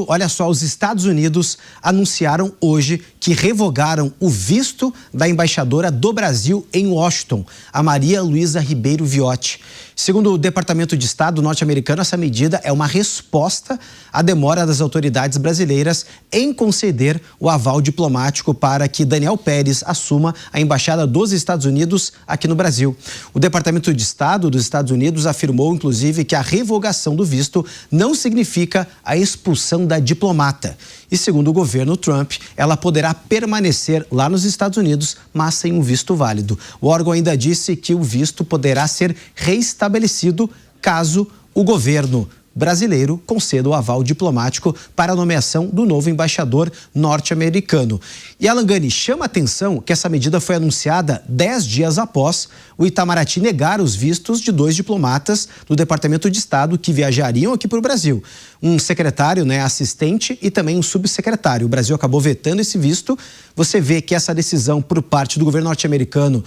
Olha só, os Estados Unidos anunciaram hoje que revogaram o visto da embaixadora do Brasil em Washington, a Maria Luísa Ribeiro Viotti. Segundo o Departamento de Estado norte-americano, essa medida é uma resposta à demora das autoridades brasileiras em conceder o aval diplomático para que Daniel Pérez assuma a embaixada dos Estados Unidos aqui no Brasil. O Departamento de Estado dos Estados Unidos afirmou, inclusive, que a revogação do visto não significa a expulsão da diplomata. E segundo o governo Trump, ela poderá permanecer lá nos Estados Unidos, mas sem um visto válido. O órgão ainda disse que o visto poderá ser restabelecido caso o governo brasileiro conceda o aval diplomático para a nomeação do novo embaixador norte-americano. E Alan Gani, chama a atenção que essa medida foi anunciada 10 dias após o Itamaraty negar os vistos de 2 diplomatas do Departamento de Estado que viajariam aqui para o Brasil. Um secretário, assistente e também um subsecretário. O Brasil acabou vetando esse visto. Você vê que essa decisão por parte do governo norte-americano,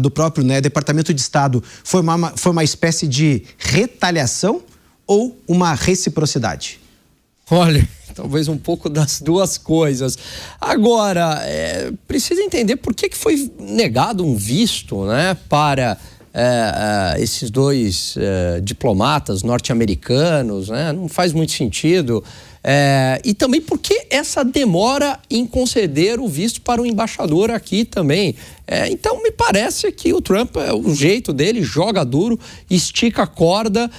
do próprio Departamento de Estado, foi uma espécie de retaliação ou uma reciprocidade? Olha, talvez um pouco das duas coisas. Agora, precisa entender por que foi negado um visto, para esses 2 diplomatas norte-americanos, Não faz muito sentido. E também por que essa demora em conceder o visto para o embaixador aqui também. Então, me parece que o Trump, o jeito dele, joga duro, estica a corda,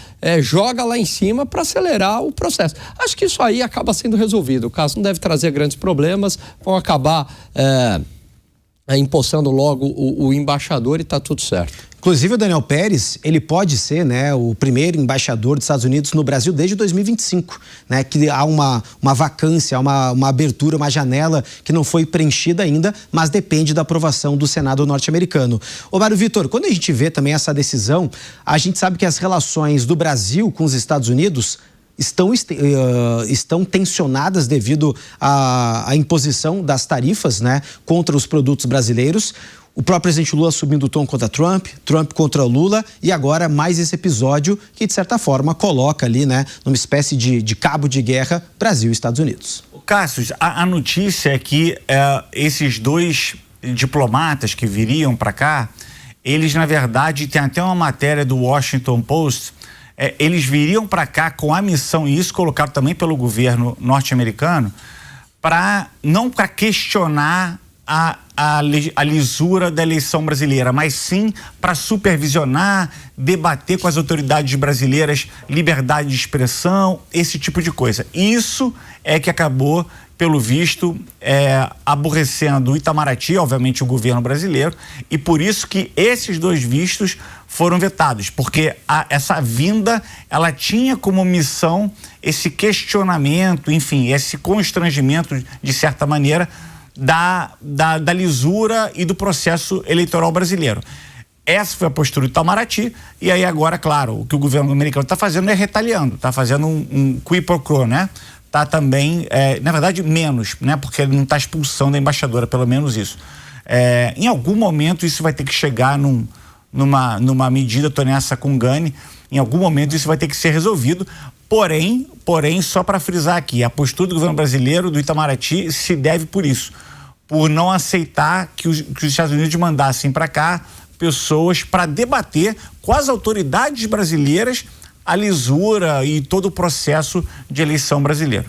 joga lá em cima para acelerar o processo. Acho que isso aí acaba sendo resolvido. O caso não deve trazer grandes problemas, vão acabar empossando logo o embaixador e está tudo certo. Inclusive, o Daniel Pérez, ele pode ser o primeiro embaixador dos Estados Unidos no Brasil desde 2025, que há uma vacância, uma abertura, uma janela que não foi preenchida ainda, mas depende da aprovação do Senado norte-americano. Ô Mário Vitor, quando a gente vê também essa decisão, a gente sabe que as relações do Brasil com os Estados Unidos estão tensionadas devido à imposição das tarifas contra os produtos brasileiros. O próprio presidente Lula subindo o tom contra Trump, Trump contra Lula e agora mais esse episódio que, de certa forma, coloca ali, numa espécie de cabo de guerra Brasil e Estados Unidos. Cássio, a notícia é que esses 2 diplomatas que viriam para cá, eles, na verdade, tem até uma matéria do Washington Post, eles viriam para cá com a missão, e isso colocado também pelo governo norte-americano, não para questionar a lisura da eleição brasileira, mas sim para supervisionar, debater com as autoridades brasileiras liberdade de expressão, esse tipo de coisa. Isso é que acabou, pelo visto, aborrecendo o Itamaraty, obviamente o governo brasileiro, e por isso que esses 2 vistos foram vetados, porque essa vinda, ela tinha como missão esse questionamento, enfim, esse constrangimento, de certa maneira, da lisura e do processo eleitoral brasileiro. Essa foi a postura do Itamaraty, e aí agora, claro, o que o governo americano está fazendo é retaliando, está fazendo um qui pro quo, Está também, na verdade, menos, porque ele não está expulsando a embaixadora, pelo menos isso. Em algum momento isso vai ter que chegar numa medida, estou nessa com o Gani, em algum momento isso vai ter que ser resolvido. Porém, só para frisar aqui, a postura do governo brasileiro, do Itamaraty, se deve por isso, por não aceitar que os Estados Unidos mandassem para cá pessoas para debater com as autoridades brasileiras a lisura e todo o processo de eleição brasileiro.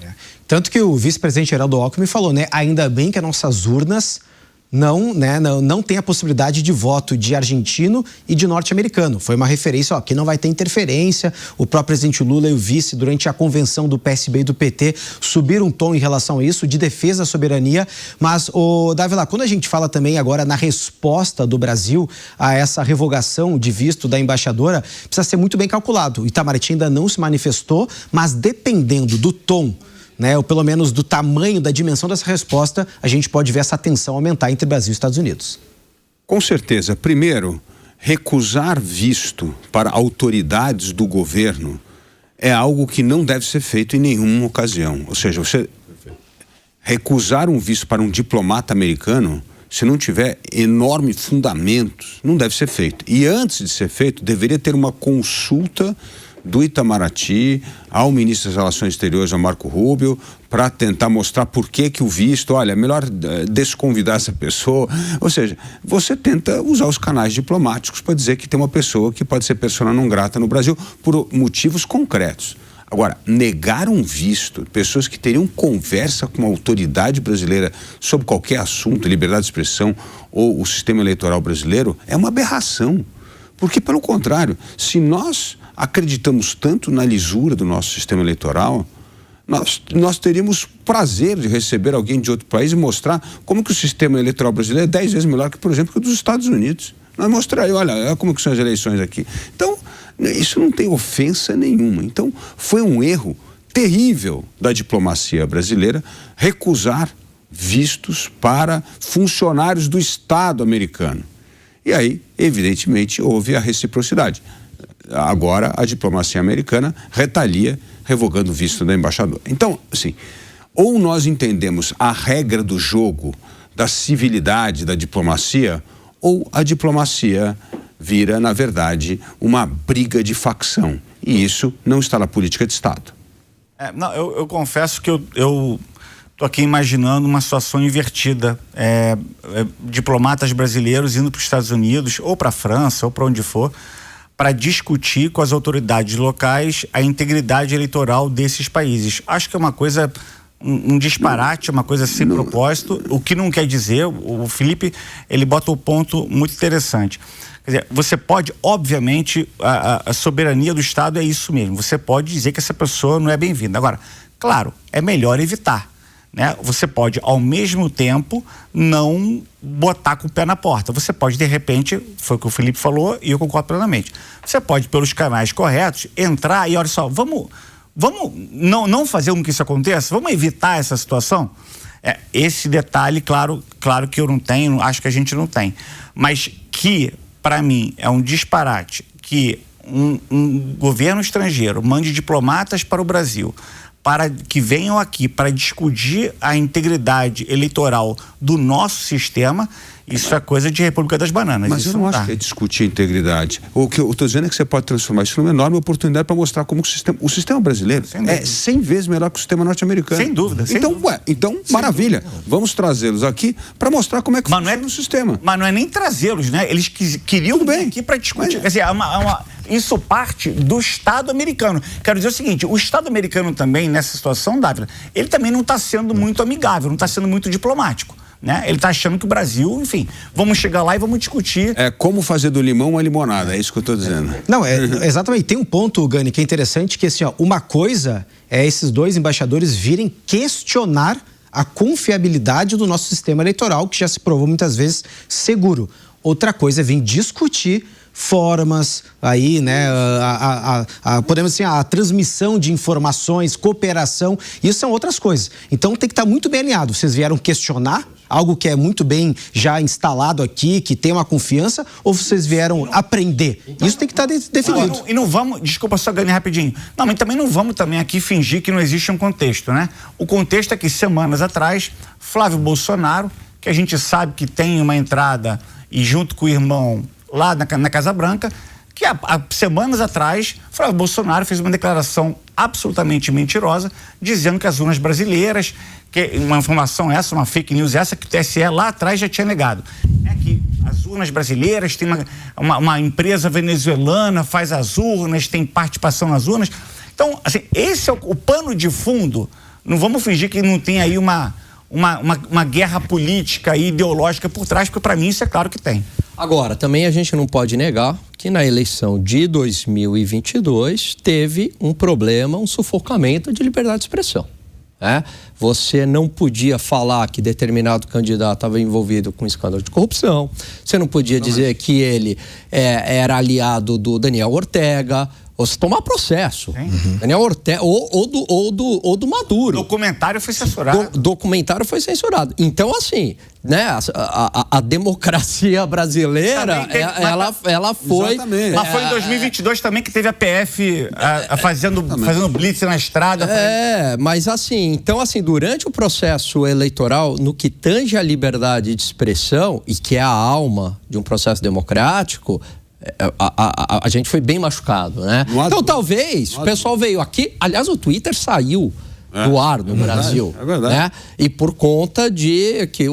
Tanto que o vice-presidente Geraldo Alckmin falou, ainda bem que as nossas urnas não tem a possibilidade de voto de argentino e de norte-americano. Foi uma referência, que não vai ter interferência. O próprio presidente Lula e o vice, durante a convenção do PSB e do PT, subiram um tom em relação a isso, de defesa à soberania. Mas, Dávila, quando a gente fala também agora na resposta do Brasil a essa revogação de visto da embaixadora, precisa ser muito bem calculado. O Itamaraty ainda não se manifestou, mas dependendo do tom, ou pelo menos do tamanho, da dimensão dessa resposta, a gente pode ver essa tensão aumentar entre Brasil e Estados Unidos. Com certeza. Primeiro, recusar visto para autoridades do governo é algo que não deve ser feito em nenhuma ocasião. Ou seja, você recusar um visto para um diplomata americano, se não tiver enorme fundamento, não deve ser feito. E antes de ser feito, deveria ter uma consulta do Itamaraty ao ministro das Relações Exteriores, ao Marco Rubio, para tentar mostrar por que o visto, olha, é melhor desconvidar essa pessoa. Ou seja, você tenta usar os canais diplomáticos para dizer que tem uma pessoa que pode ser persona não grata no Brasil por motivos concretos. Agora, negar um visto, pessoas que teriam conversa com a autoridade brasileira sobre qualquer assunto, liberdade de expressão ou o sistema eleitoral brasileiro, é uma aberração. Porque, pelo contrário, se nós acreditamos tanto na lisura do nosso sistema eleitoral, nós teríamos prazer de receber alguém de outro país e mostrar como que o sistema eleitoral brasileiro é 10 vezes melhor que, por exemplo, que o dos Estados Unidos. Nós mostraremos, olha como que são as eleições aqui. Então, isso não tem ofensa nenhuma. Então, foi um erro terrível da diplomacia brasileira recusar vistos para funcionários do Estado americano. E aí, evidentemente, houve a reciprocidade. Agora, a diplomacia americana retalia, revogando o visto do embaixador. Então, assim, ou nós entendemos a regra do jogo, da civilidade da diplomacia, ou a diplomacia vira, na verdade, uma briga de facção. E isso não está na política de Estado. Eu confesso que eu estou aqui imaginando uma situação invertida. Diplomatas brasileiros indo para os Estados Unidos, ou para a França, ou para onde for, para discutir com as autoridades locais a integridade eleitoral desses países. Acho que é uma coisa, um disparate, uma coisa sem propósito, o que não quer dizer, o Felipe, ele bota o ponto muito interessante. Quer dizer, você pode, obviamente, a soberania do Estado é isso mesmo, você pode dizer que essa pessoa não é bem-vinda. Agora, claro, é melhor evitar, né? Você pode, ao mesmo tempo, não botar com o pé na porta. Você pode, de repente, foi o que o Felipe falou e eu concordo plenamente, você pode, pelos canais corretos, entrar e, olha só, vamos não fazer com que isso aconteça, vamos evitar essa situação. Esse detalhe, claro que eu não tenho, acho que a gente não tem, mas que, para mim, é um disparate que um governo estrangeiro mande diplomatas para o Brasil para que venham aqui para discutir a integridade eleitoral do nosso sistema. Isso é coisa de República das Bananas. Mas isso eu não acho que é discutir a integridade. O que eu estou dizendo é que você pode transformar isso numa enorme oportunidade para mostrar como o sistema brasileiro é 100 vezes melhor que o sistema norte-americano. Sem dúvida. Então maravilha. Vamos trazê-los aqui para mostrar como é que funciona o sistema. Mas não é nem trazê-los, né? Eles queriam vir aqui para discutir. Quer dizer, isso parte do Estado americano. Quero dizer o seguinte, o Estado americano também, nessa situação, Dávila, ele também não está sendo muito amigável, não está sendo muito diplomático. Né? Ele está achando que o Brasil, enfim, vamos chegar lá e vamos discutir. É como fazer do limão uma limonada, é isso que eu estou dizendo. Não, exatamente. Tem um ponto, Gani, que é interessante, que assim, uma coisa é esses dois embaixadores virem questionar a confiabilidade do nosso sistema eleitoral, que já se provou muitas vezes seguro. Outra coisa é vir discutir formas aí, né, podemos dizer, a transmissão de informações, cooperação, isso são outras coisas. Então tem que estar muito bem alinhado. Vocês vieram questionar algo que é muito bem já instalado aqui, que tem uma confiança, ou vocês vieram aprender? Isso tem que estar definido. E não vamos, desculpa só, Gani, rapidinho. Não, mas também não vamos aqui fingir que não existe um contexto, né? O contexto é que semanas atrás, Flávio Bolsonaro, que a gente sabe que tem uma entrada e junto com o irmão lá na Casa Branca, que há semanas atrás, Flávio Bolsonaro fez uma declaração absolutamente mentirosa, dizendo que as urnas brasileiras, que uma informação essa, uma fake news essa, que o TSE lá atrás já tinha negado. É que as urnas brasileiras, tem uma empresa venezuelana, faz as urnas, tem participação nas urnas. Então, assim, esse é o pano de fundo. Não vamos fingir que não tem aí uma guerra política e ideológica por trás, porque para mim isso é claro que tem. Agora, também a gente não pode negar que na eleição de 2022 teve um problema, um sufocamento de liberdade de expressão. Você não podia falar que determinado candidato estava envolvido com escândalo de corrupção, você não podia dizer que ele era aliado do Daniel Ortega, ou se tomar processo. Daniel Ortega, ou do Maduro. O documentário foi censurado. Documentário foi censurado. Então, assim, né, a democracia brasileira, ela foi... Exatamente. Mas foi em 2022 também que teve a PF fazendo blitz na estrada. Mas assim, então assim, durante o processo eleitoral, no que tange a liberdade de expressão, e que é a alma de um processo democrático, a gente foi bem machucado, né? Então talvez o pessoal veio aqui, aliás o Twitter saiu do ar no Brasil, é verdade. Né? E por conta de que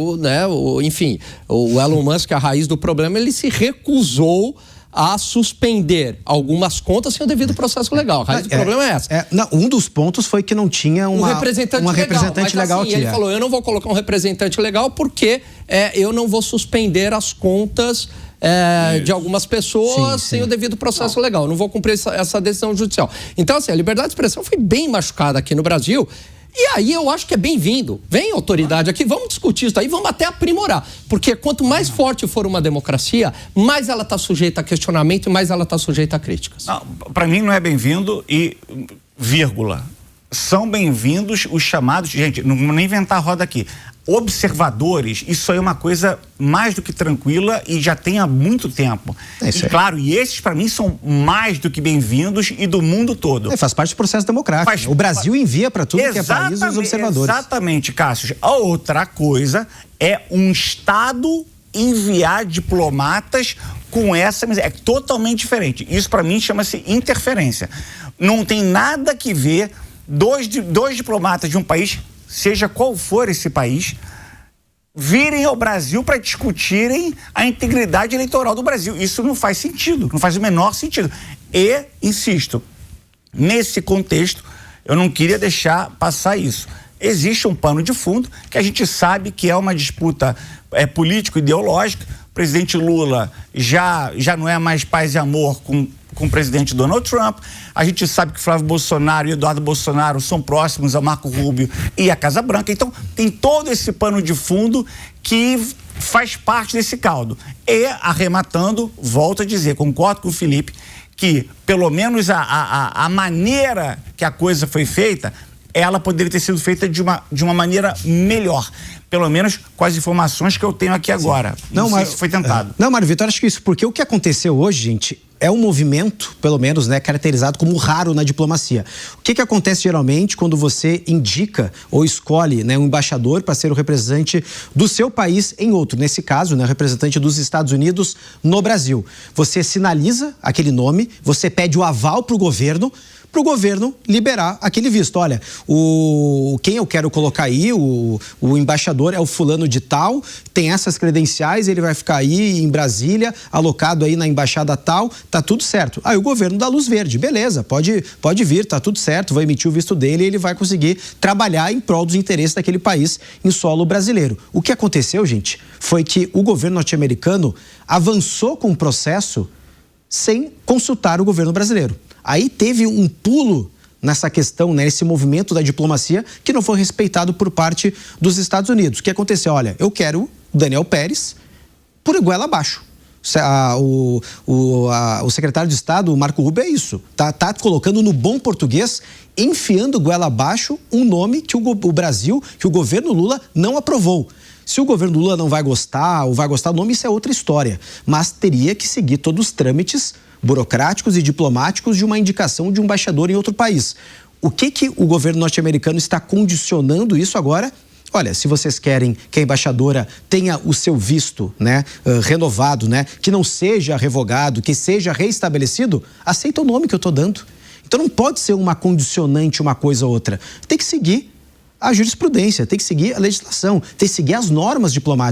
enfim, o Elon Musk, a raiz do problema, ele se recusou a suspender algumas contas sem o devido processo legal. A raiz do problema é essa. Um dos pontos foi que não tinha uma representante legal assim, aqui. Ele falou, eu não vou colocar um representante legal porque eu não vou suspender as contas de algumas pessoas sem o devido processo legal. Eu não vou cumprir essa decisão judicial. Então, assim, a liberdade de expressão foi bem machucada aqui no Brasil. E aí eu acho que é bem-vindo. Vem autoridade aqui, vamos discutir isso aí, vamos até aprimorar. Porque quanto mais forte for uma democracia, mais ela está sujeita a questionamento e mais ela está sujeita a críticas. Para mim não é bem-vindo e vírgula. São bem-vindos os chamados... Gente, não vou nem inventar a roda aqui. Observadores, isso aí é uma coisa mais do que tranquila e já tem há muito tempo. E claro, e esses para mim são mais do que bem-vindos e do mundo todo. Faz parte do processo democrático. O Brasil envia para tudo que é país os observadores. Exatamente, Cássio. A outra coisa é um Estado enviar diplomatas com essa... É totalmente diferente. Isso para mim chama-se interferência. Não tem nada que ver dois diplomatas de um país, seja qual for esse país, virem ao Brasil para discutirem a integridade eleitoral do Brasil. Isso não faz sentido, não faz o menor sentido. E, insisto, nesse contexto, eu não queria deixar passar isso. Existe um pano de fundo que a gente sabe que é uma disputa político-ideológica. O presidente Lula já não é mais paz e amor com o presidente Donald Trump. A gente sabe que Flávio Bolsonaro e Eduardo Bolsonaro são próximos a Marco Rubio e a Casa Branca. Então, tem todo esse pano de fundo que faz parte desse caldo. E, arrematando, volto a dizer, concordo com o Felipe, que pelo menos a maneira que a coisa foi feita, ela poderia ter sido feita de uma maneira melhor. Pelo menos com as informações que eu tenho aqui agora. Não sei se foi tentado. Não, Mário Vitor, acho que isso, porque o que aconteceu hoje, gente, é um movimento, pelo menos, né, caracterizado como raro na diplomacia. O que acontece geralmente quando você indica ou escolhe, né, um embaixador para ser o representante do seu país em outro? Nesse caso, né, o representante dos Estados Unidos no Brasil. Você sinaliza aquele nome, você pede o aval para o governo liberar aquele visto. Olha, quem eu quero colocar aí, o embaixador é o fulano de tal, tem essas credenciais, ele vai ficar aí em Brasília, alocado aí na embaixada tal, tá tudo certo. Aí o governo dá luz verde, beleza, pode vir, tá tudo certo, vai emitir o visto dele e ele vai conseguir trabalhar em prol dos interesses daquele país em solo brasileiro. O que aconteceu, gente, foi que o governo norte-americano avançou com o processo sem consultar o governo brasileiro. Aí teve um pulo nessa questão, né, nesse movimento da diplomacia que não foi respeitado por parte dos Estados Unidos. O que aconteceu? Olha, eu quero o Daniel Pérez por goela abaixo. O secretário de Estado, o Marco Rubio, é isso. Tá colocando no bom português, enfiando goela abaixo um nome que o Brasil, que o governo Lula não aprovou. Se o governo Lula não vai gostar ou vai gostar do nome, isso é outra história. Mas teria que seguir todos os trâmites burocráticos e diplomáticos de uma indicação de um embaixador em outro país. O que o governo norte-americano está condicionando isso agora? Olha, se vocês querem que a embaixadora tenha o seu visto, né, renovado, né, que não seja revogado, que seja reestabelecido, aceita o nome que eu estou dando. Então não pode ser uma condicionante uma coisa ou outra. Tem que seguir a jurisprudência, tem que seguir a legislação, tem que seguir as normas diplomáticas.